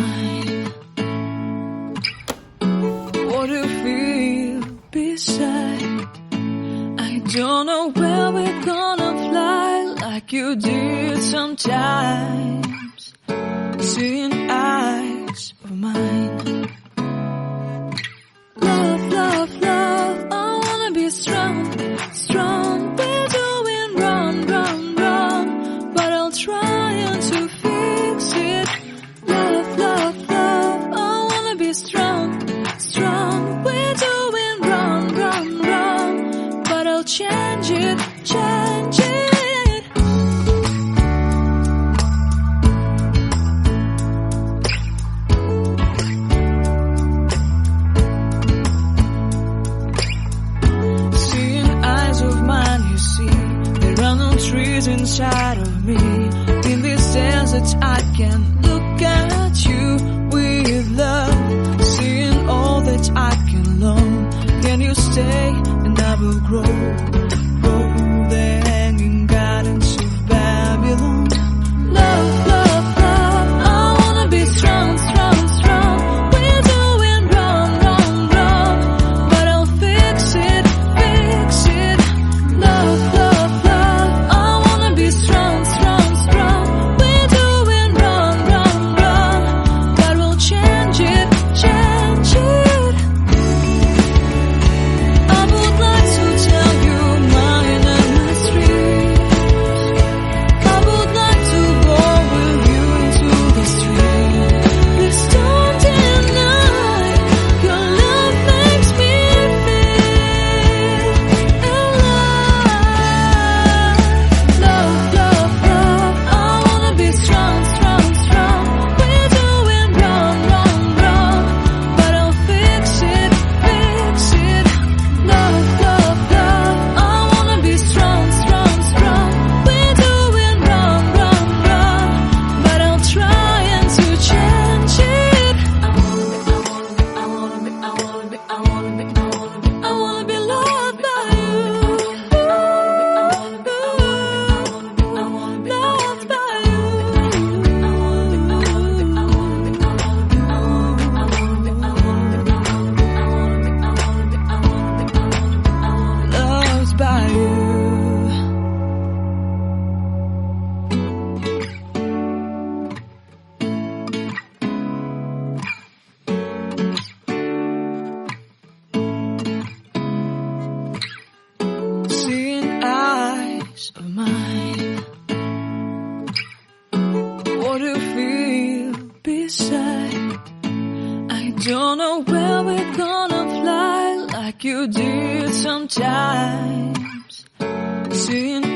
mine. What do you feel beside? I don't know where we're gonna fly like you did sometimes. Seeing eyes of mine. Love, love, love, I wanna be strong, strong. We're doing wrong, wrong, wrong, but I'll try to fix it. Love, love, love, I wanna be strong, strong. We're doing wrong, wrong, wrong, but I'll change it, change it. Trees inside of me. In this desert I can look at you with love. Seeing all that I can learn. Can you stay and I will grow? Grow the hanging gardens of Babylon. Love, love, love, I wanna be strong, strong, strong. We're doing wrong, wrong, wrong, but I'll fix it, fix it. Love, love, strong, strong, strong. We're doing wrong, wrong, wrong, but we'll change it, change it. I would like to tell you mine and my street. I would like to go with you into the street. Please don't deny your love makes me feel alive. Love, love, love, I wanna be strong, strong, strong. We're doing wrong, wrong, wrong, but I'll fix it, fix it. Love, love, love, I wanna be strong, strong, strong. We're doing wrong, wrong, wrong, but I'll try to change it. I wanna be loved by you. Loved by you. Loved by you. Seeing eyes of mine. What do you feel beside? I don't know where we're gonna fly like you did sometimes. Seeing